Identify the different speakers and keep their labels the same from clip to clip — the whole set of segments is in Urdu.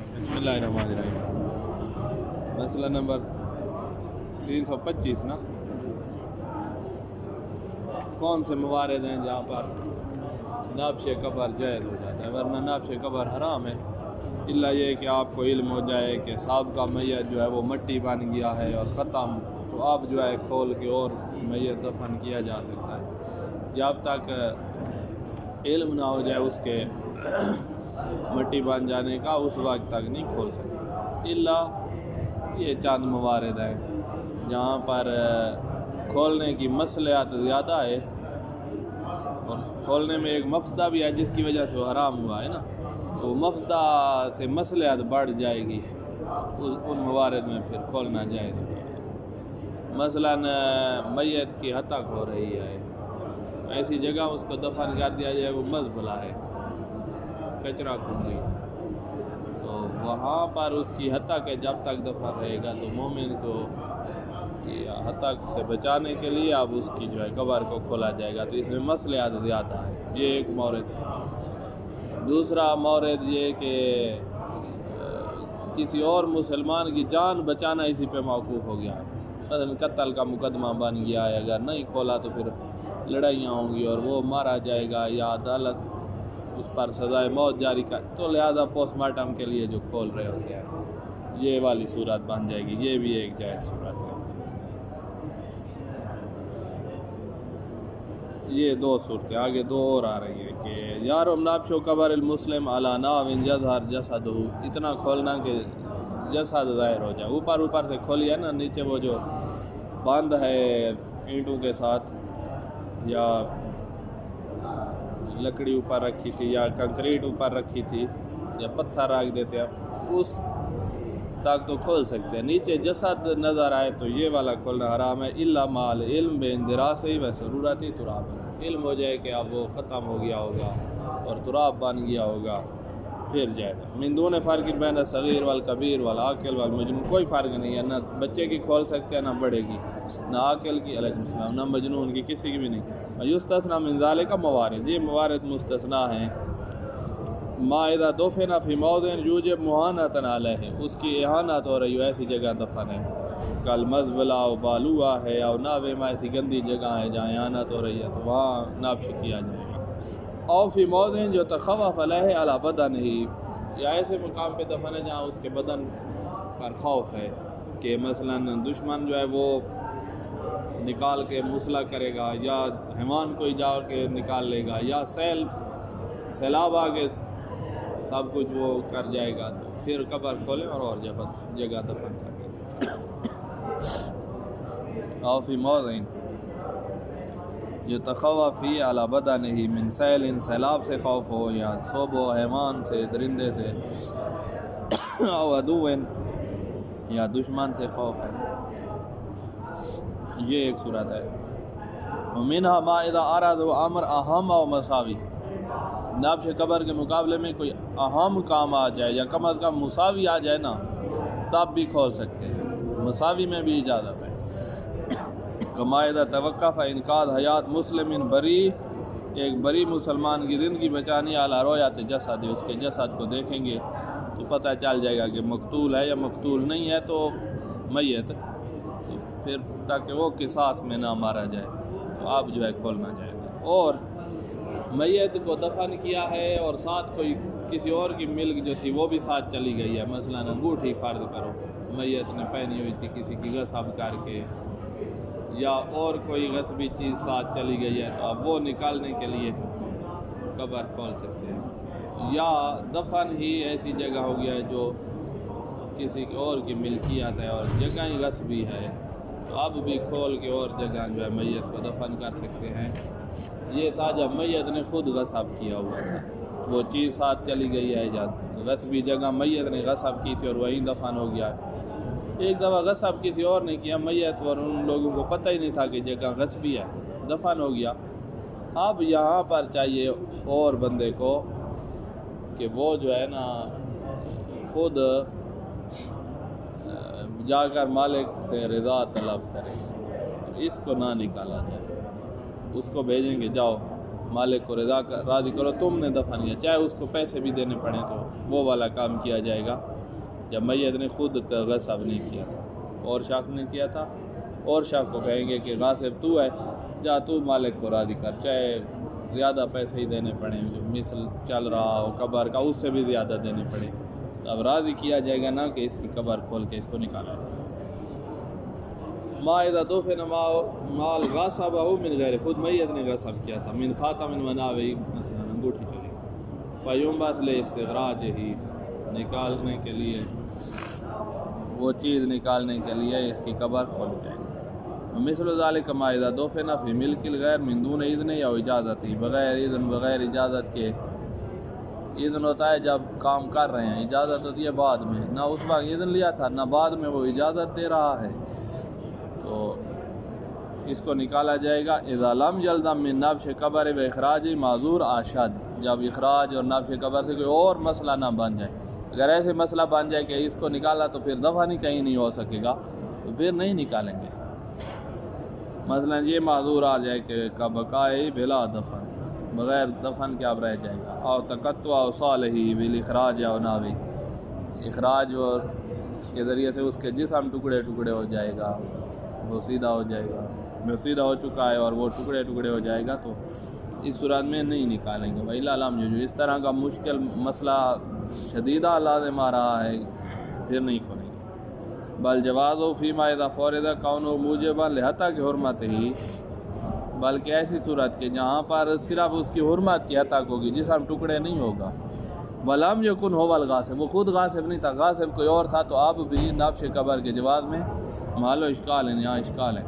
Speaker 1: بسم اللہ الرحمن الرحیم۔ مسئلہ نمبر 325 نا، کون سے موارد ہیں جہاں پر نابش قبر جائز ہو جاتا ہے؟ ورنہ نابش قبر حرام ہے، الا یہ کہ آپ کو علم ہو جائے کہ صاحب کا میت جو ہے وہ مٹی بن گیا ہے اور ختم، تو آپ جو ہے کھول کے اور میت دفن کیا جا سکتا ہے۔ جب تک علم نہ ہو جائے اس کے مٹی بن جانے کا، اس وقت تک نہیں کھول سکتے، الا یہ چند موارد ہیں جہاں پر کھولنے کی مصلحت زیادہ ہے اور کھولنے میں ایک مفسدہ بھی ہے جس کی وجہ سے وہ حرام ہوا ہے نا، تو مفسدہ سے مصلحت بڑھ جائے گی، ان موارد میں پھر کھولنا جائز ہے۔ مثلاً میت کی ہتک ہو رہی ہے، ایسی جگہ اس کو دفن کر دیا جائے وہ مزبلہ ہے، کچرا کنڈی، تو وہاں پر اس کی ہتک ہے، جب تک دفن رہے گا تو مومن کو ہتک سے بچانے کے لیے اب اس کی جو ہے قبر کو کھولا جائے گا، تو اس میں مصلحت زیادہ ہے، یہ ایک مورد۔ دوسرا مورد یہ کہ کسی اور مسلمان کی جان بچانا اسی پہ موقوف ہو گیا ہے، مثلا قتل کا مقدمہ بن گیا ہے، اگر نہیں کھولا تو پھر لڑائیاں ہوں گی اور وہ مارا جائے گا یا عدالت اس پر سزائے موت جاری کر، تو لہذا پوسٹ مارٹم کے لیے جو کھول رہے ہوتے ہیں یہ والی صورت بن جائے گی، یہ بھی ایک جائز صورت ہے۔ یہ دو صورتیں، آگے دو اور آ رہی ہیں کہ یارم نابش قبر المسلم علی ناو یظہر جسدہ، اتنا کھولنا کہ جسد ظاہر ہو جائے، اوپر سے کھولیا نا، نیچے وہ جو بند ہے اینٹوں کے ساتھ یا لکڑی اوپر رکھی تھی یا کنکریٹ اوپر رکھی تھی یا پتھر رکھ دیتے ہیں، اس تک تو کھول سکتے ہیں، نیچے جسد نظر آئے تو یہ والا کھولنا حرام ہے، الا مال علم بے اندراس ہی و ضرورتی تراب، علم ہو جائے کہ اب وہ ختم ہو گیا ہوگا اور تراب بن گیا ہوگا پھر جائے گا۔ من دون فرق بین الصغیر والکبیر والعاقل والمجنون، کوئی فرق نہیں ہے، نہ بچے کی کھول سکتے ہیں نہ بڑے کی، نہ عاقل کی علیہ السلام، نہ مجنون کی، کسی کی بھی نہیں۔ یستثنی من ذالک موارد، یہ موارد مستثنیٰ ہیں، ما اذا دفن فی موضع یوجب مہانۃ علیہ، اس کی اہانت ہو رہی ہو، ایسی جگہ دفن ہے، کل مزبلہ و بالوہ ہے اور ناوے میں ایسی گندی جگہ ہے جہاں اہانت ہو رہی ہے تو وہاں نابش کیا جائے گا۔ او فی موضع جو تخوف علیہ علی بدنہ، یا ایسے مقام پہ دفن ہے جہاں اس کے بدن پر خوف ہے کہ مثلاً دشمن جو ہے وہ نکال کے مسلح کرے گا یا حیوان کوئی جا کے نکال لے گا یا سیلاب آگے سب کچھ وہ کر جائے گا، تو پھر قبر کھولیں اور جگہ دفن کریں۔ او فی موضع یتخوف فی علی بدنہ من سیل، سیلاب سے خوف ہو یا صوب و حیوان سے، درندے سے، او عدو یا دشمن سے خوف ہے، یہ ایک صورت ہے۔ ومنها ما اذا اراد امر اہم و مساوی، نابش قبر کے مقابلے میں کوئی اہم کام آ جائے یا کم از کم مساوی آ جائے نا، تب بھی کھول سکتے ہیں، مساوی میں بھی اجازت ہے۔ کما اذا توقف انقاذ حیات مسلم بری، ایک بری مسلمان کی زندگی بچانی علی رؤیت جسد، اس کے جسد کو دیکھیں گے تو پتہ چل جائے گا کہ مقتول ہے یا مقتول نہیں ہے، تو میت، تو پھر تاکہ وہ قصاص میں نہ مارا جائے تو آپ جو ہے کھولنا چاہیے۔ اور میت کو دفن کیا ہے اور ساتھ کوئی کسی اور کی ملک جو تھی وہ بھی ساتھ چلی گئی ہے، مثلا انگوٹھی فرض کرو میت نے پہنی ہوئی تھی کسی کی غصب کر کے، یا اور کوئی غصبی چیز ساتھ چلی گئی ہے، تو اب وہ نکالنے کے لیے قبر کھول سکتے ہیں۔ یا دفن ہی ایسی جگہ ہو گیا ہے جو کسی اور کی ملکیت ہے اور جگہ ہی غصبی ہے، تو اب بھی کھول کے اور جگہ جو ہے میت کو دفن کر سکتے ہیں۔ یہ تھا جب میت نے خود غصب کیا ہوا تھا، وہ چیز ساتھ چلی گئی ہے، جب غصبی جگہ میت نے غصب کی تھی اور وہیں دفن ہو گیا ہے۔ ایک دفعہ غصب کسی اور نے کیا میت اور ان لوگوں کو پتہ ہی نہیں تھا کہ جگہ غصبی ہے، دفن ہو گیا، اب یہاں پر چاہیے اور بندے کو کہ وہ جو ہے نا خود جا کر مالک سے رضا طلب کرے، اس کو نہ نکالا جائے، اس کو بھیجیں گے جاؤ مالک کو راضی کرو، تم نے دفن کیا، چاہے اس کو پیسے بھی دینے پڑیں تو وہ والا کام کیا جائے گا۔ جب میت نے خود غصب نہیں کیا تھا اور شخص نے کیا تھا، اور شخص کو کہیں گے کہ غاصب تو ہے، جا تو مالک کو راضی کر، چاہے زیادہ پیسے ہی دینے پڑیں، مثل چل رہا ہو قبر کا اس سے بھی زیادہ دینے پڑیں، اب راضی کیا جائے گا، نہ کہ اس کی قبر کھول کے اس کو نکالا جائے گا۔ ما اذا دفن مال غاصبہ من غیر، خود میت نے غصب کیا تھا، من خاتم مناوی، مثلا انگوٹھی چلی، فیوم لے استخراج ہی، نکالنے کے لیے وہ چیز نکالنے کے لیے اس کی قبر کھول جائے گی۔ مثل ذالک ما اذا دفن فی ملک الغیر من دون اذن یا اجازت ہی، بغیر اذن بغیر اجازت کے، اذن ہوتا ہے جب کام کر رہے ہیں، اجازت ہوتی ہے بعد میں، نہ اس وقت اذن لیا تھا نہ بعد میں وہ اجازت دے رہا ہے، تو اس کو نکالا جائے گا۔ اذا لم یلزم من نبش قبر و اخراج معذور اشد، جب اخراج اور نبش قبر سے کوئی اور مسئلہ نہ بن جائے، اگر ایسے مسئلہ بن جائے کہ اس کو نکالا تو پھر دفن ہی کہیں نہیں ہو سکے گا تو پھر نہیں نکالیں گے۔ مثلا یہ معذور آ جائے کہ بقائے بلا دفن، بغیر دفن کے اب رہ جائے گا، اور تقطع اوصالہ بالاخراج او ناوی، اخراج اور کے ذریعے سے اس کے جسم ٹکڑے ٹکڑے ہو جائے گا، وہ سیدھا ہو جائے گا، وہ سیدھا ہو چکا ہے اور وہ ٹکڑے ٹکڑے ہو جائے گا، تو اس صورت میں نہیں نکالیں گے۔ وَإِلَّا لَمْ يَجُوز، اس طرح کا مشکل مسئلہ شدیدہ لازم آ رہا ہے پھر نہیں کھولیں گے۔ بل جواز فیما اذا فرض کونہ موجبا لحتیٰ حرمت ہی، بلکہ ایسی صورت کہ جہاں پر صرف اس کی حرمت کی حد تک ہوگی، جسم ٹکڑے نہیں ہوگا۔ ولم یکن هو الغاصب، وہ خود غاصب نہیں تھا، غاصب کوئی اور تھا، تو اب بھی نبش قبر کے جواز میں محل و اشکال ہے، یہاں اشکال ہے۔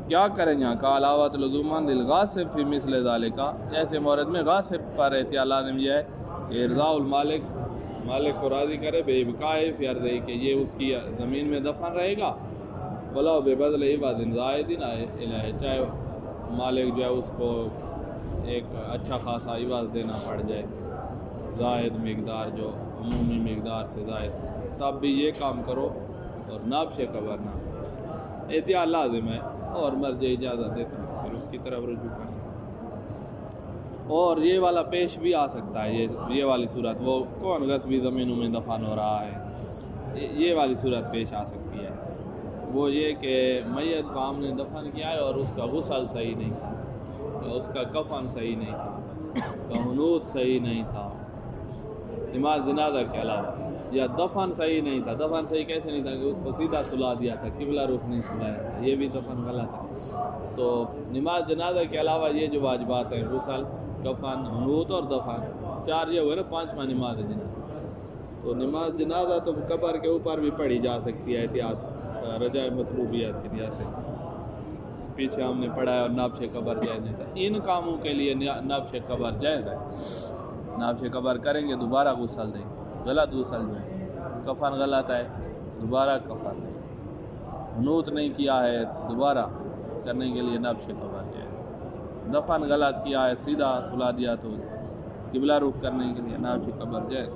Speaker 1: کیا کریں یہاں کا علاوت لزوماً للغاصب فی مثل ذالک، ایسے مورد میں غاصب پر احتیاط لازم یہ ہے کہ ارضاء المالک، مالک کو راضی کرے بے ابقائے فی ارضہ، کہ یہ اس کی زمین میں دفن رہے گا، بلا بے بدل عوض زائد الیہ، چاہے مالک جو ہے اس کو ایک اچھا خاصا عوض دینا پڑ جائے، زائد مقدار جو عمومی مقدار سے زائد، تب بھی یہ کام کرو اور نبش قبر نہ، احتیاط لازم ہے، اور مرجع اجازت دیتا ہے پھر اس کی طرف رجوع کر سکتا ہے۔ اور یہ والا پیش بھی آ سکتا ہے، یہ والی صورت، وہ کون غصبی زمینوں میں دفن ہو رہا ہے، یہ والی صورت پیش آ سکتی ہے، وہ یہ کہ میت کو ہم نے دفن کیا ہے اور اس کا غسل صحیح نہیں تھا، یا اس کا کفن صحیح نہیں تھا، قنوت صحیح نہیں تھا، نماز جنازہ کے علاوہ، یا دفن صحیح نہیں تھا۔ دفن صحیح کیسے نہیں تھا کہ اس کو سیدھا سلا دیا تھا، قبلہ رخ نہیں سلایا تھا، یہ بھی دفن غلط ہے۔ تو نماز جنازہ کے علاوہ یہ جو واجبات ہیں، غسل، کفن، حنوت اور دفن، چار یہ ہوئے نا، پانچواں نماز جنازہ، تو نماز جنازہ تو قبر کے اوپر بھی پڑھی جا سکتی ہے احتیاط رجاء مطلوبیات کی وجہ سے، پیچھے ہم نے پڑھا ہے، اور نبش قبر جائز نہیں تھا، ان کاموں کے لیے نبش قبر جائز ہے۔ نبش قبر کریں گے دوبارہ غسل دیں گے، غلط غسل جو ہے، کفن غلط ہے دوبارہ کفن دیں گے، حنوت نہیں کیا ہے دوبارہ کرنے کے لیے نبش قبر جائے، دفن غلط کیا ہے سیدھا سلا دیا تو قبلہ رخ کرنے کے لیے نبش قبر جائے۔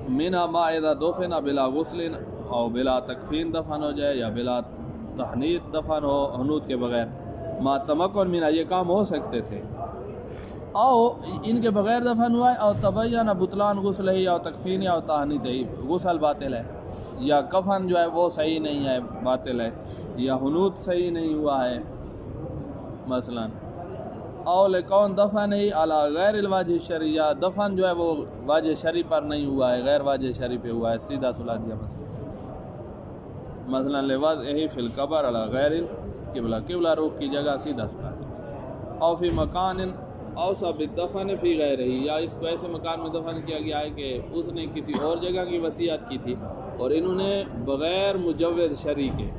Speaker 1: منها ما اذا دفن بلا غسل او بلا تکفین دفن ہو جائے، یا بلا تحنیط دفن ہو، حنوت کے بغیر، ما تمکن منها، یہ کام ہو سکتے تھے، او ان کے بغیر دفن ہوا ہے، او تبین بطلان غسل ہے، یا تکفین یا تحنیط ہے، غسل باطل ہے، یا کفن جو ہے وہ صحیح نہیں ہے باطل ہے، یا حنوت صحیح نہیں ہوا ہے مثلا، او لکون دفن ہی علی غیر الواجہ الشرعی، یا دفن جو ہے وہ واجہ شرعی پر نہیں ہوا ہے، غیر واجہ شرعی پہ ہوا ہے، سیدھا سلا دیا مثلا لوضعہ فی القبر علی غیر القبلہ، قبلہ رخ کی جگہ سیدھا سلا دیا، او فی مکان اوصى بالدفن فی غیرہ، یا اس کو ایسے مکان میں دفن کیا گیا ہے کہ اس نے کسی اور جگہ کی وصیت کی تھی اور انہوں نے بغیر مجوز شرعی کے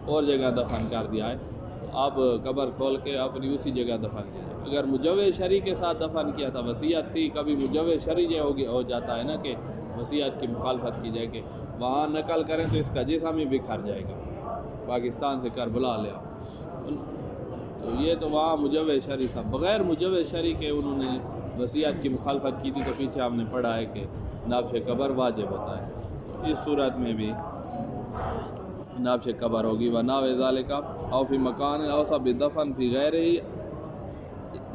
Speaker 1: اور جگہ دفن کر دیا ہے، تو اب قبر کھول کے اپنی اسی جگہ دفن کیا جائے۔ اگر مجوز شرعی کے ساتھ دفن کیا تھا، وصیت تھی، کبھی مجوز شرعی جو ہو جاتا ہے نا کہ وصیت کی مخالفت کی جائے کہ وہاں نقل کریں تو اس کا جسم ہی بکھر جائے گا، پاکستان سے کربلا لے آؤ، تو یہ تو وہاں مجوز شرعی تھا، بغیر مجوز شرعی کے انہوں نے وصیت کی مخالفت کی تھی، تو پیچھے ہم نے پڑھا ہے کہ نبش قبر واجب ہوتا ہے، تو اس صورت میں بھی نبش قبر ہوگی۔ ونحو ذالک او فی مکان اوصى بالدفن فی غیرہ،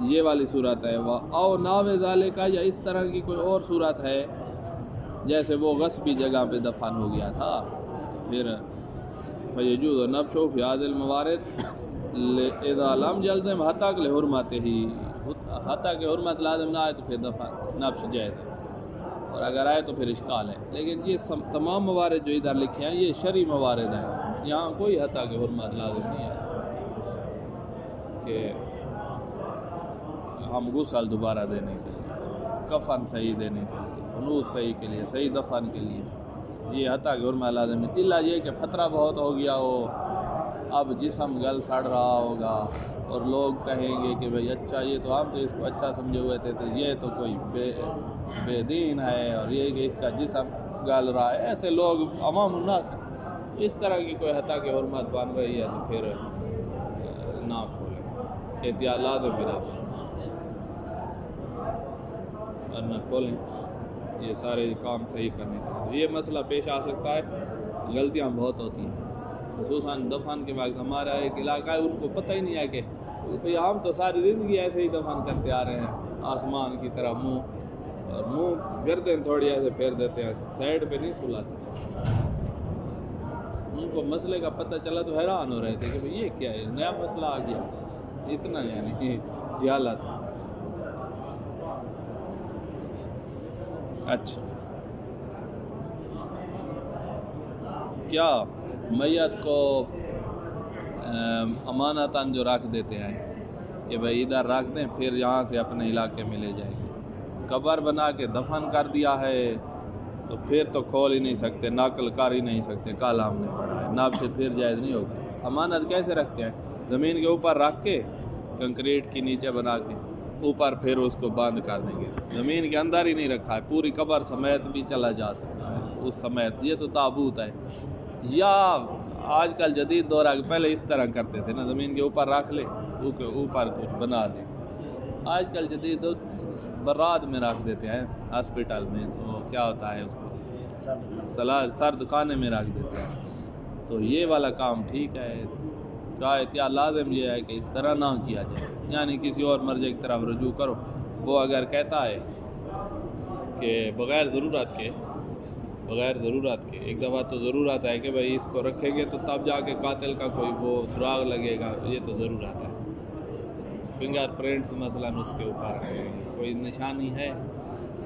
Speaker 1: یہ والی صورت ہے، او ناو ذالکا، یا اس طرح کی کوئی اور صورت ہے جیسے وہ غصبی جگہ پہ دفن ہو گیا تھا، تو پھر فیجوز نبشو فی هذه الموارد اذا لم یلزم حتی کہ لحرمتہ ہی، حتیٰ کہ حرمت لازم نہ آئے تو پھر دفن نبش جائز ہے، اور اگر آئے تو پھر اشکال ہے۔ لیکن یہ تمام موارد جو ادھر لکھے ہیں یہ شرعی موارد ہیں، یہاں کوئی حتیٰ کہ حرمت لازم نہیں آتا کہ ہم غسل دوبارہ دینے کے لیے، کفن صحیح دینے کے لیے، حنوط صحیح کے لیے، صحیح دفن کے لیے یہ حتیٰ کہ حرمت لازم نہیں، الا یہ کہ خطرہ بہت ہو گیا ہو، اب جسم گل سڑ رہا ہوگا اور لوگ کہیں گے کہ بھئی اچھا یہ تو ہم تو اس کو اچھا سمجھے ہوئے تھے، تو یہ تو کوئی بے دین ہے، اور یہ کہ اس کا جسم گل رہا ہے، ایسے لوگ عوام الناس ہیں، اس طرح کی کوئی حتیٰ کہ حرمت بن رہی ہے تو پھر نہ کھولیں، احتیاط لازم بھی رہتا ہے، اور نہ کھولیں، یہ سارے کام صحیح کرنے کے لیے۔ یہ مسئلہ پیش آ سکتا ہے، غلطیاں بہت ہوتی ہیں، خصوصاً دفن کے وقت۔ ہمارا ایک علاقہ ہے، ان کو پتہ ہی نہیں ہے کہ ہم تو ساری زندگی ایسے ہی دفن کرتے آ رہے ہیں، آسمان کی طرح منہ گردن تھوڑی ایسے پھیر دیتے ہیں، سائڈ پہ نہیں سلاتے۔ ان کو مسئلے کا پتہ چلا تو حیران ہو رہے تھے کہ بھئی یہ کیا ہے، نیا مسئلہ آ گیا، اتنا یعنی جہالت۔ اچھا، کیا میت کو امانتاً جو رکھ دیتے ہیں کہ بھئی ادھر رکھ دیں، پھر یہاں سے اپنے علاقے میں لے جائیں گے، قبر بنا کے دفن کر دیا ہے تو پھر تو کھول ہی نہیں سکتے، نقل کر ہی نہیں سکتے، کل ہم نے پڑھا ہے، ناب سے پھر جائز نہیں ہوگا۔ امانت کیسے رکھتے ہیں؟ زمین کے اوپر رکھ کے، کنکریٹ کی نیچے بنا کے اوپر، پھر اس کو بند کر دیں گے، زمین کے اندر ہی نہیں رکھا ہے، پوری قبر سمیت بھی چلا جا سکتا ہے اس سمیت، یہ تو تابوت ہے۔ یا آج کل جدید دور آ کے، پہلے اس طرح کرتے تھے نا، زمین کے اوپر رکھ لے، اوپر کچھ بنا دیں، آج کل جدید برات میں رکھ دیتے ہیں، ہاسپٹل میں، وہ کیا ہوتا ہے اس کو سرد خانے میں رکھ دیتے ہیں، تو یہ والا کام ٹھیک ہے۔ کیا احتیاط لازم یہ ہے کہ اس طرح نہ کیا جائے، یعنی کسی اور مرجع کی طرف رجوع کرو۔ وہ اگر کہتا ہے کہ بغیر ضرورت کے، ایک دفعہ تو ضرورت ہے کہ بھئی اس کو رکھیں گے تو تب جا کے قاتل کا کوئی وہ سراغ لگے گا، یہ تو ضرورت ہے۔ فنگر پرنٹس مثلاً اس کے اوپر کوئی نشانی ہے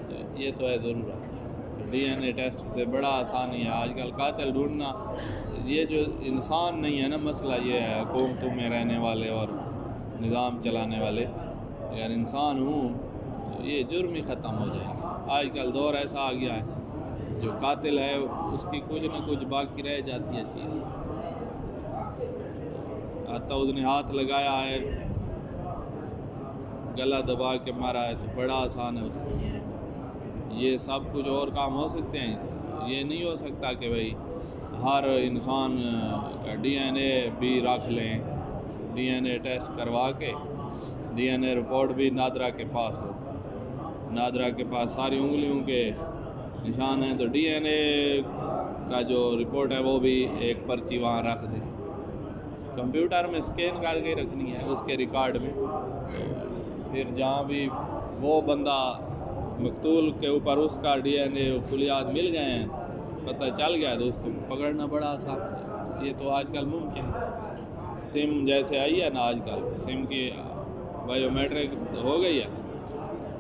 Speaker 1: تو یہ تو ہے ضرورت۔ ڈی این اے ٹیسٹ سے بڑا آسانی ہے آج کل قاتل ڈھونڈنا۔ یہ جو انسان نہیں ہے نا، مسئلہ یہ ہے حکومتوں میں رہنے والے اور نظام چلانے والے، اگر انسان ہوں تو یہ جرم ہی ختم ہو جائے گا۔ آج کل دور ایسا آ گیا ہے، جو قاتل ہے اس کی کچھ نہ کچھ باقی رہ جاتی ہے چیز، حتیٰ اس نے ہاتھ لگایا ہے، گلا دبا کے مارا ہے تو بڑا آسان ہے اس کو۔ یہ سب کچھ اور کام ہو سکتے ہیں، یہ نہیں ہو سکتا کہ بھئی ہر انسان کا ڈی این اے بھی رکھ لیں، ڈی این اے ٹیسٹ کروا کے ڈی این اے رپورٹ بھی نادرا کے پاس ہو، نادرا کے پاس ساری انگلیوں کے نشان ہیں، تو ڈی این اے کا جو رپورٹ ہے وہ بھی ایک پرچی وہاں رکھ دیں، کمپیوٹر میں اسکین کر کے رکھنی ہے اس کے ریکارڈ میں، پھر جہاں بھی وہ بندہ مقتول کے اوپر اس کا ڈی این اے خلیات مل گئے ہیں، پتہ چل گیا تو اس کو پکڑنا بڑا آسان ہے۔ یہ تو آج کل ممکن ہے، سم جیسے آئی ہے نا آج کل، سم کی بائیو میٹرک ہو گئی ہے،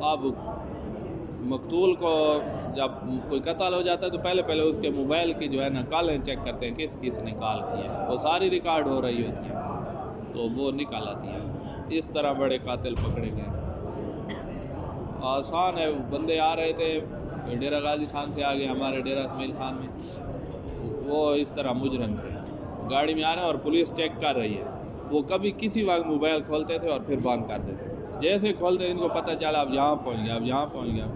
Speaker 1: اب مقتول کو جب کوئی قتل ہو جاتا ہے تو پہلے اس کے موبائل کی جو ہے نا کالیں چیک کرتے ہیں، کس نے کال کی ہے، وہ ساری ریکارڈ ہو رہی ہوتی ہے تو وہ نکال آتی ہے۔ اس طرح بڑے قاتل پکڑے گئے، آسان ہے۔ بندے آ رہے تھے ڈیرہ غازی خان سے آگے ہمارے ڈیرہ اسماعیل خان میں، وہ اس طرح مجرم تھے، گاڑی میں آ رہے ہیں اور پولیس چیک کر رہی ہے، وہ کبھی کسی وقت موبائل کھولتے تھے اور پھر بند کر دیتے تھے، جیسے کھولتے ان کو پتہ چلا اب یہاں پہنچ گیا،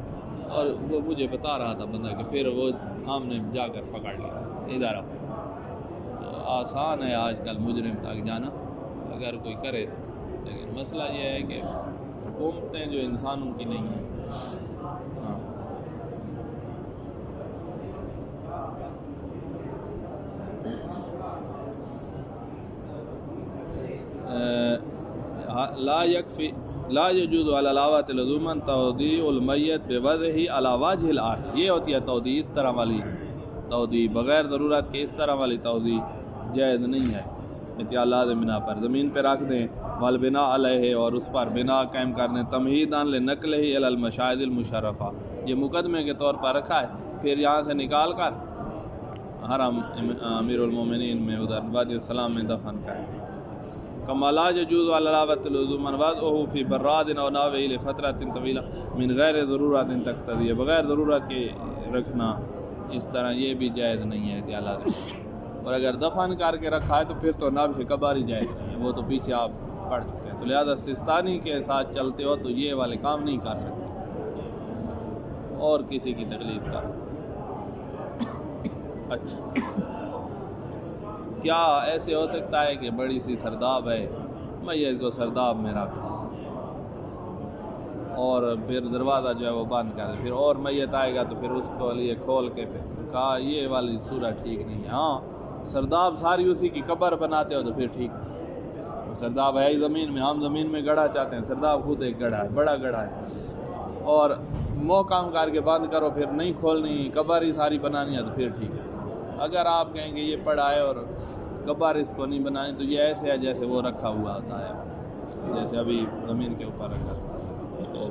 Speaker 1: اور وہ مجھے بتا رہا تھا بندہ کہ پھر وہ ہم نے جا کر پکڑ لیا ادارہ۔ تو آسان ہے آج کل مجرم تک جانا اگر کوئی کرے تو، لیکن مسئلہ یہ ہے کہ حکومتیں جو انسانوں کی نہیں ہیں۔ لا يجوز على العلاوة لزوما توديع المیت بوضعه على وجه الارض. یہ ہوتی ہے تودیع، اس طرح والی تودیع، بغیر ضرورت کے اس طرح والی تودیع جائز نہیں ہے. اتیالات بنا پر زمین پہ رکھ دیں، والبنا علیہ اور اس پر بنا قائم کر دیں، تمہیدان لنقلہ الی المشاہد المشرفہ، یہ مقدمے کے طور پر رکھا ہے، پھر یہاں سے نکال کر حرم امیر المومنین میں ادھر وادی السلام میں دفن کریں. کما لا يجوز على العلاوة لزوما وضعه في براد او ناوه لفترة طويلة من غیر ضرورت تقتضی، بغیر ضرورت کے رکھنا اس طرح یہ بھی جائز نہیں ہے احتیاط. اور اگر دفن کر کے رکھا ہے تو پھر تو نابش کبار ہی جائز نہیں ہے، وہ تو پیچھے آپ پڑھ چکے ہیں. تو لہذا سستانی کے ساتھ چلتے ہو تو یہ والے کام نہیں کر سکتے اور کسی کی تقلید کر. اچھا، کیا ایسے ہو سکتا ہے کہ بڑی سی سرداب ہے، میت کو سرداب میں رکھ دیں اور پھر دروازہ جو ہے وہ بند کر دیں، پھر اور میت آئے گا تو پھر اس کو لیے کھول کے پھر کہا یہ والی صورت ٹھیک نہیں ہے. ہاں سرداب ساری اسی کی قبر بناتے ہو تو پھر ٹھیک ہے. سرداب ہے ہی زمین میں، ہم زمین میں گڑھا چاہتے ہیں، سرداب خود ایک گڑھا ہے، بڑا گڑھا ہے، اور محکم کر کے بند کرو، پھر نہیں کھولنی، قبر ہی ساری بنانی ہے تو پھر ٹھیک ہے. اگر آپ کہیں گے یہ پڑا ہے اور قبر اس کو نہیں بنانی تو یہ ایسے ہے جیسے وہ رکھا ہوا ہوتا ہے، جیسے ابھی زمین کے اوپر رکھا تھا. تو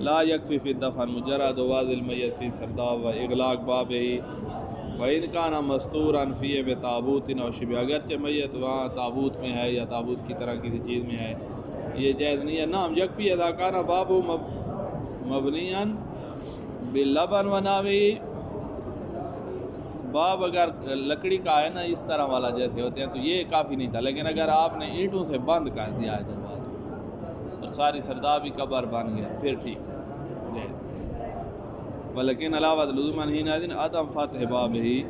Speaker 1: لا یکفی فی الدفن مجرد واضح المیت فی سرداب و اغلاق بابہ و ان کان مستورا فی بتابوت او شبہ، اگرچہ میت وہاں تابوت میں ہے یا تابوت کی طرح کسی چیز میں ہے یہ جائز نہیں ہے. نام یکفی اذا کان باب مبنیا باللبن و ناوی، باب اگر لکڑی کا ہے نا اس طرح والا جیسے ہوتے ہیں تو یہ کافی نہیں تھا، لیکن اگر آپ نے اینٹوں سے بند کر دیا ہے دروازہ اور ساری سردابی قبر بن گیا پھر ٹھیک ہے. ولیکن علاوہ لزوماً ہی نادن عدم فتح باب ہی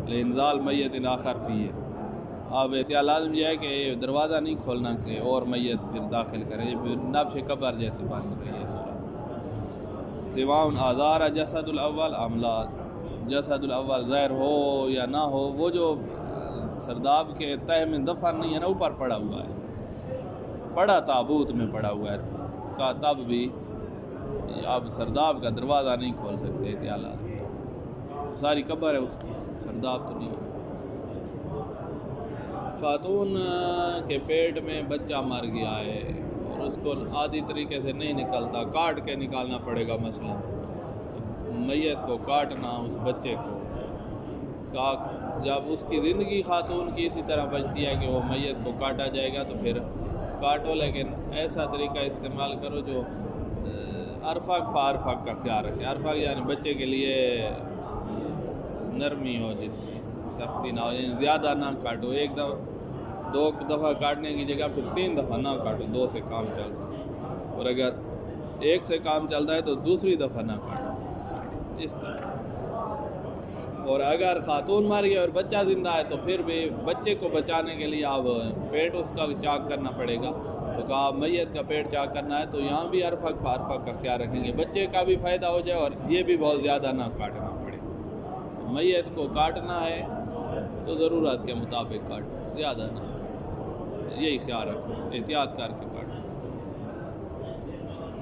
Speaker 1: لانزال میت آخر فی ہے. اب احتیاط لازم یہ ہے کہ دروازہ نہیں کھولنا کہ اور میت پھر داخل کریں، نبش قبر جیسے بند گئی ہے صورت. سواء آزار جسد الاول عملات، جسد الاول ظاہر ہو یا نہ ہو، وہ جو سرداب کے تہ میں دفن نہیں ہے نا، اوپر پڑا ہوا ہے، پڑا تابوت میں پڑا ہوا ہے کا، تب بھی اب سرداب کا دروازہ نہیں کھول سکتے. احتیاط ساری قبر ہے اس کی، سرداب تو نہیں ہے. خاتون کے پیٹ میں بچہ مر گیا ہے اور اس کو عادی طریقے سے نہیں نکلتا، کاٹ کے نکالنا پڑے گا. مثلا میت کو کاٹنا اس بچے کو، جب اس کی زندگی خاتون کی اسی طرح بچتی ہے کہ وہ میت کو کاٹا جائے گا تو پھر کاٹو، لیکن ایسا طریقہ استعمال کرو جو ارفق فارفق کا خیال رکھے. ارفق یعنی بچے کے لیے نرمی ہو، جس میں سختی نہ ہو، یعنی زیادہ نہ کاٹو. ایک دفعہ 2 دفعہ کاٹنے کی جگہ پھر 3 دفعہ نہ کاٹو، 2 سے کام چل سکے. اور اگر 1 سے کام چلتا ہے تو دوسری دفعہ نہ کاٹو اس طرح. اور اگر خاتون مر گئی اور بچہ زندہ ہے تو پھر بھی بچے کو بچانے کے لیے اب پیٹ اس کا چاک کرنا پڑے گا. تو کہا میت کا پیٹ چاک کرنا ہے تو یہاں بھی ارفق فارفق کا خیال رکھیں گے، بچے کا بھی فائدہ ہو جائے اور یہ بھی بہت زیادہ نہ کاٹنا پڑے. میت کو کاٹنا ہے تو ضرورت کے مطابق کاٹو، زیادہ نہ کاٹو، یہی خیال رکھو، احتیاط کر کے کاٹو.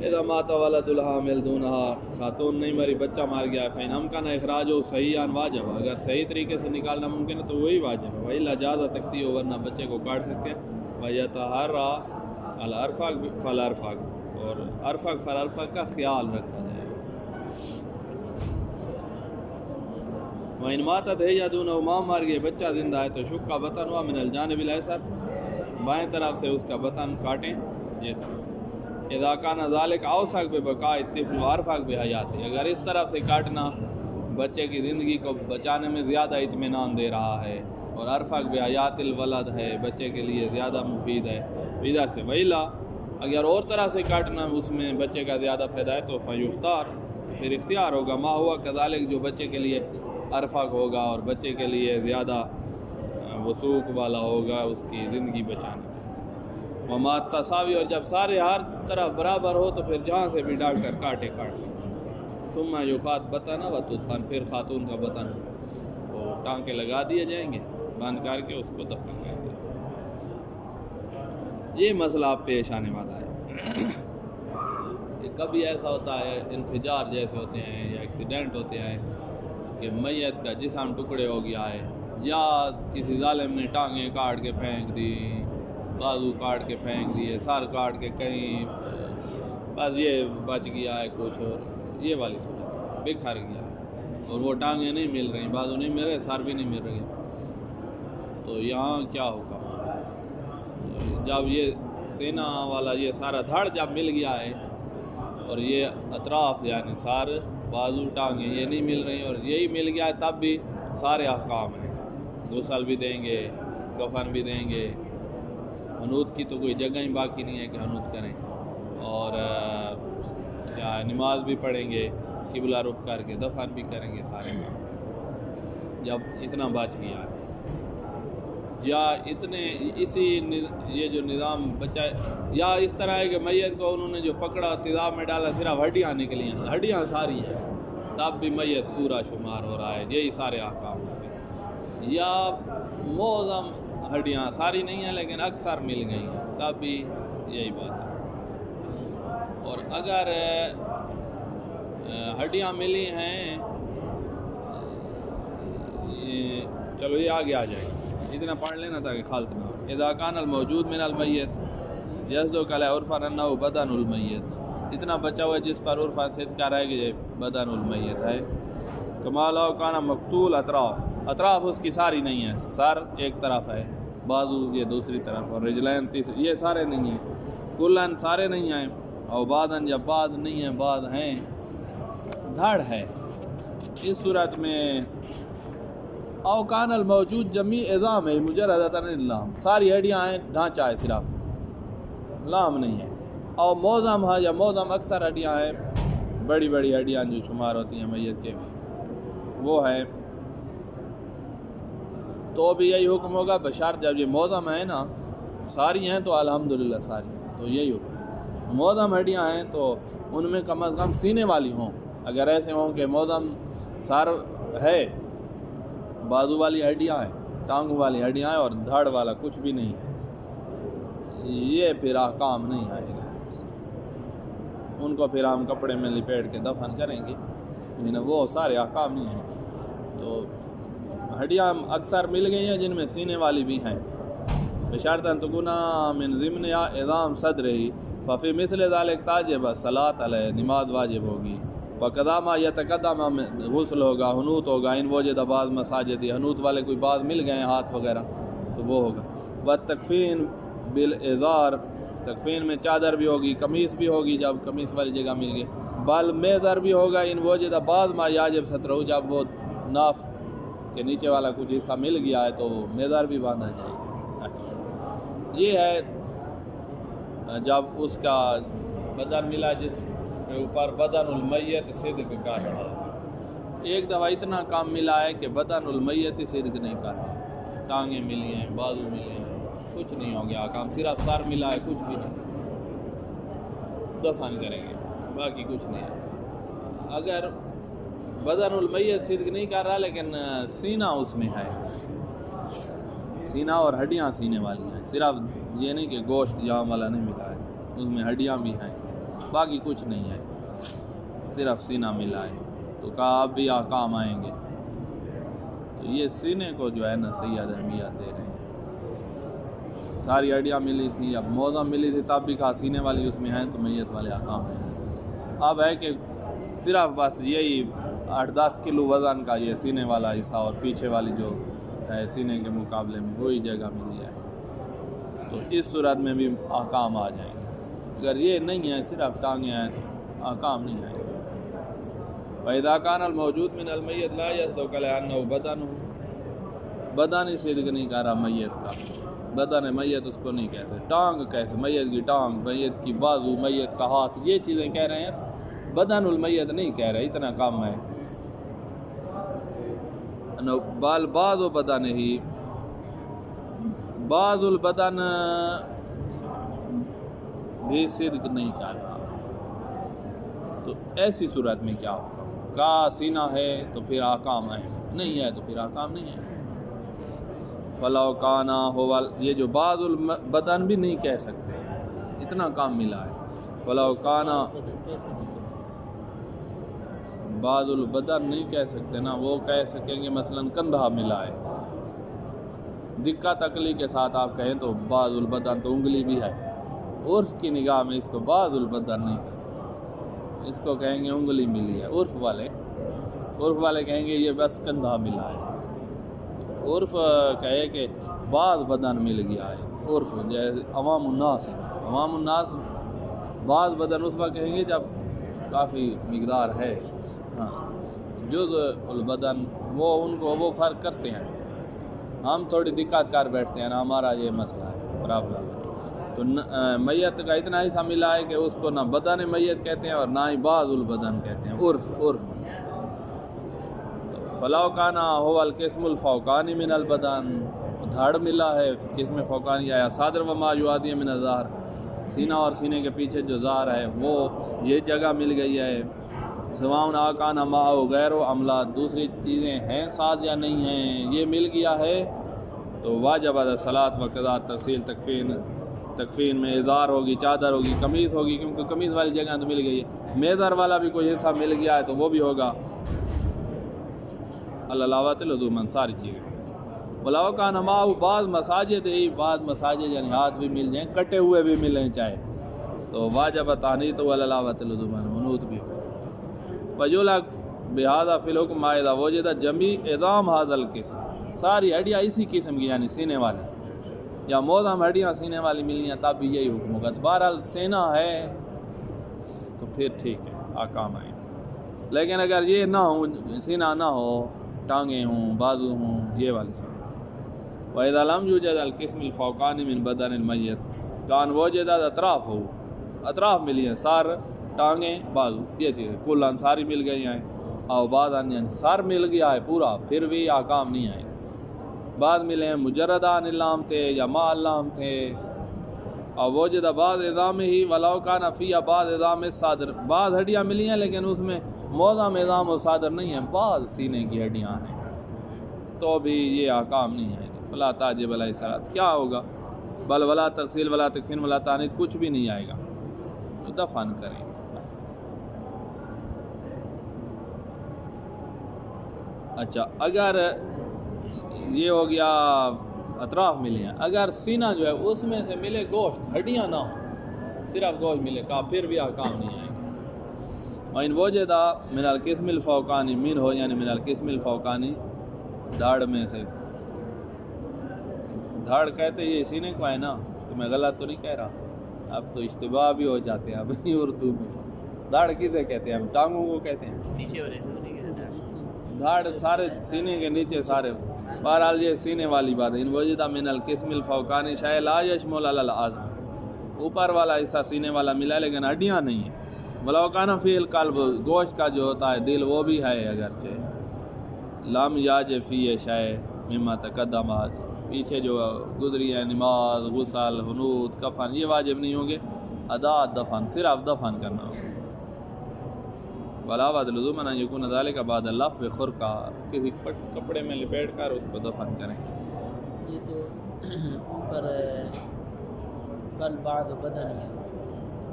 Speaker 1: اذا مات ولد الحامل دونہا، خاتون نہیں مری بچہ مار گیا ہے، فین امکان اخراج ہو صحیح واجب، اگر صحیح طریقے سے نکالنا ممکن ہے تو وہی واجب ہے. وہی لاجازہ تکتی ہو، ورنہ بچے کو کاٹ سکتے ہیں. ویتحرى الارفق فالارفق، اور ارفق فالارفق کا خیال رکھا جائے. وَإِنْ مَاتَتْ هِيَ دُونَهُ، ماں مار گئی بچہ زندہ ہے تو شق بطنها من الجانب الايسر، بائیں طرف سے اس کا بطن کاٹیں. یہ اذا كان ذلك اوثق ببقاء الطفل وارفق بحیاته، اگر اس طرف سے کاٹنا بچے کی زندگی کو بچانے میں زیادہ اطمینان دے رہا ہے اور ارفق بحیات الولد ہے، بچے کے لیے زیادہ مفید ہے ادھر سے. ویلا اگر اور طرح سے کاٹنا اس میں بچے کا زیادہ فائدہ ہے تو فیختار، پھر اختیار ہوگا ما ہوا کذالک، جو بچے کے لیے ارفق ہوگا اور بچے کے لیے زیادہ وثوق والا ہوگا اس کی زندگی بچانے. وما تساوی، اور جب سارے ہر طرف برابر ہو تو پھر جہاں سے بھی ڈاکٹر کاٹ سکتے. ثم یخات بطن و تدفن، پھر خاتون کا بطن وہ ٹانکے لگا دیے جائیں گے، بند کر کے اس کو دفن کر دیں. یہ مسئلہ پیش آنے والا ہے کہ کبھی ایسا ہوتا ہے انفجار جیسے ہوتے ہیں یا ایکسیڈنٹ ہوتے ہیں کہ میت کا جسم ٹکڑے ہو گیا ہے، یا کسی ظالم نے ٹانگیں کاٹ کے پھینک دی، بازو کاٹ کے پھینک دیے، سر کاٹ کے کہیں بس یہ بچ گیا ہے کچھ، اور یہ والی صورت بکھر گیا اور وہ ٹانگیں نہیں مل رہی، بازو نہیں مل رہے، سر بھی نہیں مل رہی، تو یہاں کیا ہوگا؟ جب یہ سینہ والا یہ سارا دھڑ جب مل گیا ہے اور یہ اطراف یعنی سار بازو ٹانگیں یہ نہیں مل رہی اور یہی مل گیا ہے، تب بھی سارے احکام ہیں، غسل بھی دیں گے، کفن بھی دیں گے، حنوت کی تو کوئی جگہ ہی باقی نہیں ہے کہ حنوت کریں، اور کیا نماز بھی پڑھیں گے قبلہ رخ کر کے، دفن بھی کریں گے سارے جب اتنا بچ گیا ہے، یا اتنے اسی یہ جو نظام بچا، یا اس طرح ہے کہ میت کو انہوں نے جو پکڑا تیزاب میں ڈالا، صرف ہڈیاں نکلی ہیں، ہڈیاں ساری ہیں، تب بھی میت پورا شمار ہو رہا ہے، یہی سارے احکام ہیں، یا معظم ہڈیاں ساری نہیں ہیں لیکن اکثر مل گئی ہیں، تب بھی یہی بات ہے، اور اگر ہڈیاں ملی ہیں، چلو یہ آگے آ جائے گا، اتنا پڑھ لینا تاکہ خالت نہ ہو۔ اذا کان الموجود من المیت یصدق علی عرفا انہ بدن المیت، اتنا بچا ہوا ہے جس پر عرفان صدق کر رہا ہے کہ یہ بدن المیت ہے، کما لو کان مقتول اطراف اس کی ساری نہیں ہے، سر ایک طرف ہے، بازو یہ دوسری طرف، اور رجلین تیسری، یہ سارے نہیں ہیں، کلن سارے نہیں ہیں، اور بعدن یا بعض نہیں ہیں، بعض ہیں، دھڑ ہے، اس صورت میں او کان الموجود جمیع عظام ہے مجردۃ اللام، ساری ہڈیاں ہیں، ڈھانچہ ہے صرف، لام نہیں ہے، او معظم ہے یا معظم اکثر ہڈیاں ہیں، بڑی بڑی ہڈیاں جو شمار ہوتی ہیں میت کے وہ ہیں، تو بھی یہی حکم ہوگا، بشرط جب یہ معظم ہے نا، ساری ہیں تو الحمدللہ ساری ہیں، تو یہی حکم، معظم ہڈیاں ہیں تو ان میں کم از کم سینے والی ہوں، اگر ایسے ہوں کہ معظم سر ہے، بازو والی ہڈیاں ہیں، ٹانگ والی ہڈیاں ہیں اور دھڑ والا کچھ بھی نہیں ہے، یہ پھر احکام نہیں آئے گا، ان کو پھر ہم کپڑے میں لپیٹ کے دفن کریں گے، لیکن وہ سارے احکام نہیں ہیں، تو ہڈیاں اکثر مل گئی ہیں جن میں سینے والی بھی ہیں، بشرط ان تکون من ضمن یا عظام صدرہ ففی مثل ذلک تاجب الصلاۃ علیہ، نماز واجب ہوگی، وقضا ما یتقدم غسل ہوگا، حنوت ہوگا، ان وجد بعض مساجد، حنوت والے کوئی بعض مل گئے ہیں ہاتھ وغیرہ تو وہ ہوگا، والتکفین بالازار، تکفین میں چادر بھی ہوگی، قمیص بھی ہوگی جب قمیص والی جگہ مل گئی، بل میزر بھی ہوگا، ان وجد بعض ما یاجب سترہ، جب وہ ناف کے نیچے والا کچھ حصہ مل گیا ہے تو میزر بھی باندھا جائے گا، یہ ہے جب اس کا بدن ملا جس کے اوپر بدن المیت صدق کر رہا ہے، ایک دفعہ اتنا کام ملا ہے کہ بدن المیت صدق نہیں کر رہا، ٹانگیں ملی ہیں، بازو ملے ہیں، کچھ نہیں ہو گیا کام، صرف سر ملا ہے، کچھ بھی نہیں، دفن کریں گے، باقی کچھ نہیں ہے۔ اگر بدن المیت صدق نہیں کر رہا لیکن سینہ اس میں ہے، سینہ اور ہڈیاں سینے والی ہیں، صرف یہ نہیں کہ گوشت جام والا نہیں ملا ہے، اس میں ہڈیاں بھی ہیں، باقی کچھ نہیں ہے، صرف سینہ ملا ہے، تو کہا اب بھی احکام آئیں گے، تو یہ سینے کو جو ہے نا سید اہمیت دے رہے ہیں، ساری ہڈیاں ملی تھی، اب معظم ملی تھی تب بھی کہا سینے والی اس میں ہیں تو میت والے احکام ہیں، اب ہے کہ صرف بس یہی 8-10 کلو وزن کا یہ سینے والا حصہ اور پیچھے والی جو ہے سینے کے مقابلے میں وہی جگہ ملی ہے، تو اس صورت میں بھی احکام آ جائیں گے، اگر یہ نہیں ہے صرف ٹانگیں ہیں تو احکام نہیں آئیں گے۔ فَإِذَا كَانَ الْمَوْجُودُ مِنَ الْمَيِّتِ لَا يَصْدُقُ لِأَنَّهُ بَدَنُهُ، بدن ہی صدق نہیں کر رہا میت کا، بدن میت اس کو نہیں کہہ سکتے، ٹانگ کیسے، میت کی ٹانگ، میت کی بازو، میت کا ہاتھ، یہ چیزیں کہہ رہے ہیں، بدن المیت نہیں کہہ رہے، اتنا کام ہے، بال بعض و بدن ہی، بعض البدن بھی صدق نہیں کر رہا، تو ایسی صورت میں کیا ہوگا؟ کا سینہ ہے تو پھر احکام ہے، نہیں ہے تو پھر احکام نہیں ہے۔ فلو کانا ہو، یہ جو بعض البدن بھی نہیں کہہ سکتے، اتنا کام ملا ہے. فلاو کانا بعض البدن نہیں کہہ سکتے نا، وہ کہہ سکیں گے مثلا کندھا ملا ہے. دقت عقلی کے ساتھ آپ کہیں تو بعض البدن تو انگلی بھی ہے. عرف کی نگاہ میں اس کو بعض البدن نہیں کہیں، اس کو کہیں گے انگلی ملی ہے. عرف والے کہیں گے یہ بس کندھا ملا ہے. عرف کہے کہ بعض بدن مل گیا ہے. عرف جیسے عوام الناس بعض بدن اس وقت کہیں گے جب کافی مقدار ہے. ہاں جز البدن وہ ان کو وہ فرق کرتے ہیں. ہم تھوڑی دقت کر بیٹھتے ہیں نا، ہمارا یہ مسئلہ ہے، پرابلم ہے. تو میت کا اتنا حصہ ملا ہے کہ اس کو نہ بدن میت کہتے ہیں اور نہ ہی بعض البدن کہتے ہیں. عرف فلاو کانا ہو القسم الفوقانی من البدن، دھڑ ملا ہے قسم فوقانی آیا. صادر و ما یوادی من الظہر، سینہ اور سینے کے پیچھے جو ظاہر ہے وہ یہ جگہ مل گئی ہے. سواؤن آکانا ما و غیر و عملہ، دوسری چیزیں ہیں ساتھ یا نہیں ہیں، یہ مل گیا ہے تو واجب صلاۃ و قضاء تغسیل. تکفین میں ازار ہوگی، چادر ہوگی، قمیص ہوگی، کیونکہ قمیص والی جگہ تو مل گئی ہے. میزر والا بھی کوئی حصہ مل گیا ہے تو وہ بھی ہوگا. علاوات لزوماً ساری چیزیں. بلاؤ کا نماؤ بعض مساجد یعنی ہاتھ بھی مل جائیں، کٹے ہوئے بھی ملیں چاہے تو واجب تانیت و علاوات لزوماً منوط بھی ہو. وجولک بہذا فی الحکم اذا وجد جمی عظام هذا القسم، ساری ہڈیاں اسی قسم کی یعنی سینے والی یا معظم ہڈیاں سینے والی ملی ہیں تب بھی یہی حکم ہوگا. تو بہرحال سینہ ہے تو پھر ٹھیک ہے آکام آئیں. لیکن اگر یہ نہ ہو، سینہ نہ ہو، ٹانگیں ہوں، بازو ہوں، یہ والی سینہ. وَإِذَا لَمْ يُوجَدْ الْقِسْمِ الْفَوْقَانِ مِنْ بَدَنِ الْمَيِّتِ كَانَ وُجِدَ أَطْرَافُهُ، اطراف ملی ہیں، سار، ٹانگیں، بازو، یہ چیزیں کل ساری مل گئی ہیں. اور بعض یعنی سر مل گیا ہے پورا پھر بھی آکام نہیں آئے. بعض ملے ہیں مجردان اللام تھے یا ما اللام تھے. اور وجد بعض اعظام ہی ولو کان فی بعض اعظام صادر، بعض ہڈیاں ملی ہیں لیکن اس میں معظم اعظام و صادر نہیں ہیں، بعض سینے کی ہڈیاں ہیں تو بھی یہ آکام نہیں ہے. ولا تاجب علیہ الصلاۃ، کیا ہوگا؟ بل ولا تغسیل ولا تکفین ولا تانیت، کچھ بھی نہیں آئے گا، دفن کریں. اچھا اگر یہ ہو گیا اطراف ملے ہیں، اگر سینہ جو ہے اس میں سے ملے گوشت، ہڈیاں نہ ہوں، صرف گوشت ملے کا پھر بھی آکام نہیں آئے گا. وَإِنْ وَجَدَ مِنَ الْقِسْمِ الْفَوْقَانِ مِنْ ہو یعنی من القسم الفوقانی، دھاڑ میں سے. دھاڑ کہتے یہ سینے کو ہے نا، تو میں غلط تو نہیں کہہ رہا، اب تو اشتباہ بھی ہو جاتے ہیں اپنی اردو میں. دھاڑ کسے کہتے ہیں؟ ہم ٹانگوں کو کہتے ہیں. دھاڑ سارے سینے کے نیچے سارے. بہرحال یہ سینے والی بات ہے. ان وجدہ من القسم الفوقانی شاء لا یشمل علی العظم، اوپر والا حصہ سینے والا ملا لیکن ہڈیاں نہیں ہیں. ولو کان فی القلب، گوشت کا جو ہوتا ہے دل وہ بھی ہے اگرچہ. لم یاج فی شیء مما تقدم، پیچھے جو گزری ہے نماز، غسل، حنوط، کفن یہ واجب نہیں ہوں گے. ادا دفن، صرف دفن کرنا ہوگا. ولا بعد لزوم ان یکون ذلک بعد اللف بخرقہ، کسی کپڑے میں لپیٹ کر اس کو دفن کریں.
Speaker 2: یہ تو اوپر بل بعد بدن ہے،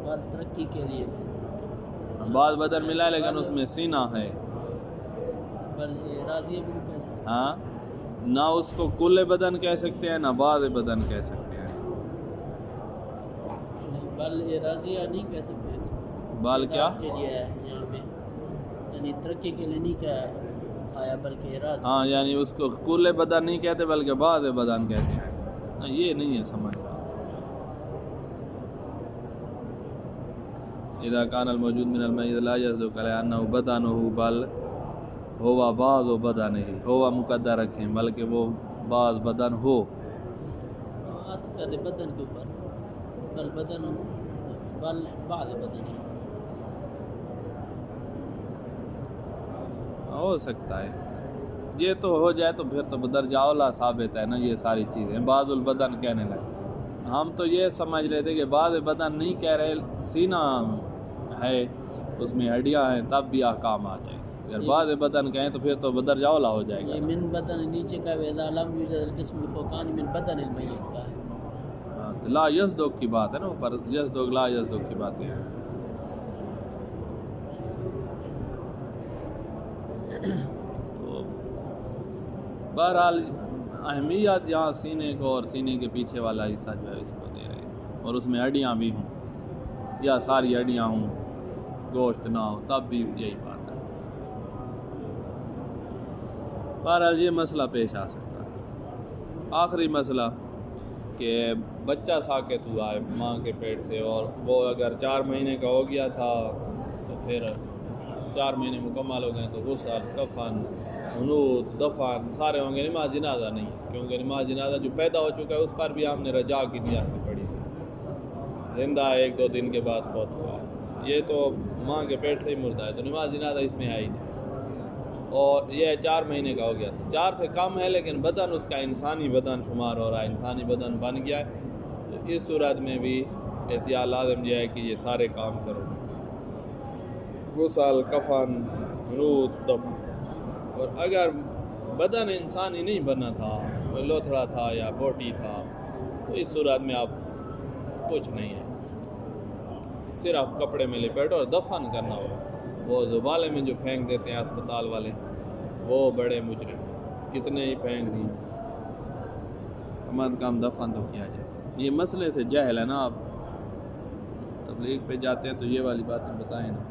Speaker 2: بعد ترقی کے لیے
Speaker 1: بعض بدن ملا لیکن اس میں سینہ ہے.
Speaker 2: بل راضی بھی کہہ سکتے ہیں،
Speaker 1: ہاں، نہ اس کو کل بدن کہہ سکتے ہیں نہ بعض بدن کہہ سکتے ہیں.
Speaker 2: بل راضیہ نہیں کہہ سکتے اس کو.
Speaker 1: بال کیا
Speaker 2: کے لیے ہے یہاں پہ، یعنی ترقی کے لیے نہیں کہا آیا بلکہ راضی.
Speaker 1: ہاں یعنی اس کو کل بدن نہیں کہتے بلکہ بعض بدن کہتے ہیں. یہ نہیں ہے سمجھ رہا. اذا كان الموجود من المیت لا يصدق على انه بدنه بل ہوا بعض و بدن ہی، ہوا مقدر رکھیں بلکہ وہ بعض بدن ہو.
Speaker 2: بات کرے بدن کے اوپر، بل بدن بل بعض بدن
Speaker 1: ہو سکتا ہے. یہ تو ہو جائے تو پھر تو درجہ اولا ثابت ہے نا. یہ ساری چیزیں بعض البدن کہنے لگے. ہم تو یہ سمجھ رہے تھے کہ بعض بدن نہیں کہہ رہے، سینہ ہے اس میں ہڈیاں ہیں تب بھی احکام آ جائے. اگر بعض بدن کہیں تو پھر تو درجہ اولا ہو جائے گا.
Speaker 2: یہ من بدن نیچے کا ویزا لم یوجد القسم الفوقانی من بدن المیت کا ہے.
Speaker 1: تو لا یصدق کی بات ہے نا، اوپر یصدق لا یصدق کی باتیں ہیں. تو بہرحال اہمیت یہاں سینے کو اور سینے کے پیچھے والا حصہ جو ہے اس کو دے رہے ہیں، اور اس میں ہڈیاں بھی ہوں یا ساری ہڈیاں ہوں، گوشت نہ ہو، تب بھی یہی بات ہے. بہرحال یہ مسئلہ پیش آ سکتا ہے. آخری مسئلہ کہ بچہ ساکت ہوا ہے ماں کے پیٹ سے، اور وہ اگر 4 مہینے کا ہو گیا تھا تو پھر 4 مہینے مکمل ہو گئے تو غسل، کفن، حنوط، دفن سارے ہوں گے. نماز جنازہ نہیں، کیونکہ نماز جنازہ جو پیدا ہو چکا ہے اس پر بھی ہم نے رجاء کی نیت سے پڑھی تھی. زندہ ہے 1-2 دن کے بعد فوت ہوا ہے، یہ تو ماں کے پیٹ سے ہی مردہ ہے، تو نماز جنازہ اس میں ہے ہی نہیں. اور یہ 4 مہینے کا ہو گیا تھا، 4 سے کم ہے لیکن بدن اس کا انسانی بدن شمار ہو رہا ہے، انسانی بدن بن گیا ہے. تو اس صورت میں بھی احتیاط لازم یہ ہے کہ یہ سارے کام کرو، غسل، کفن، حنوط، دفن. اور اگر بدن انسانی نہیں بنا تھا، کوئی لوتھڑا تھا یا بوٹی تھا، تو اس صورت میں آپ کچھ نہیں ہے، صرف کپڑے میں لپیٹو اور دفن کرنا ہو. وہ زبالے میں جو پھینک دیتے ہیں اسپتال والے، وہ بڑے مجرم، کتنے ہی پھینک دی، کم از کم دفن تو کیا جائے. یہ مسئلے سے جہل ہے نا، آپ تبلیغ پہ جاتے ہیں تو یہ والی باتیں بتائیں نا.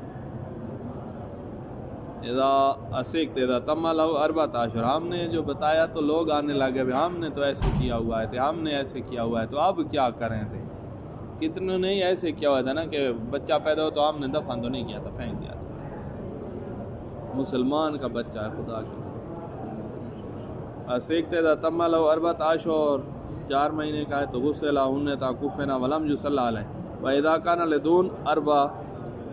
Speaker 1: اذا اسکت اذا تم له 4 اشہر، ہم نے جو بتایا تو لوگ آنے لگے، ہم نے تو ایسے کیا ہوا ہے، ہم نے ایسے کیا ہوا ہے، تو اب کیا کریں تھے. کتنے نہیں ایسے کیا ہوا تھا نا کہ بچہ پیدا ہو تو ہم نے دفن تو نہیں کیا تھا، پھینک دیا تھا. مسلمان کا بچہ ہے، خدا کے. اسکت اذا تم له 4 اشہر، 4 مہینے کا ہے تو غسل ہنتا کفنا ولم یصلی علیہ. واذا کان لدون 4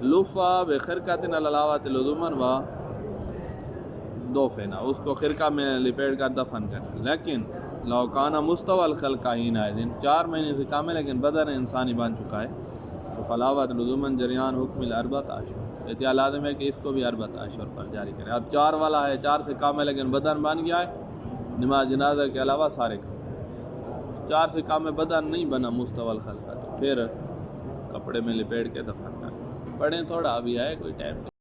Speaker 1: لفا بخرقۃ علاوۃ لزوما و دفنا، اس کو خرقہ میں لپیٹ کر دفن کریں. لیکن لو کان مستوى الخلق حین اذن، 4 مہینے سے کم ہے لیکن بدن انسانی بن چکا ہے، تو فلاوت لزوما جریان حکم 4 اشہر. احتیاط لازم ہے کہ اس کو بھی 4 اشہر پر جاری کریں. اب 4 والا ہے، 4 سے کم ہے لیکن بدن بن گیا ہے، نماز جنازہ کے علاوہ سارے کام. 4 سے کم ہے، بدن نہیں بنا مستوى الخلق، تو پھر کپڑے میں لپیٹ کے دفن کریں. پڑھیں تھوڑا، ابھی ہے کوئی ٹائم.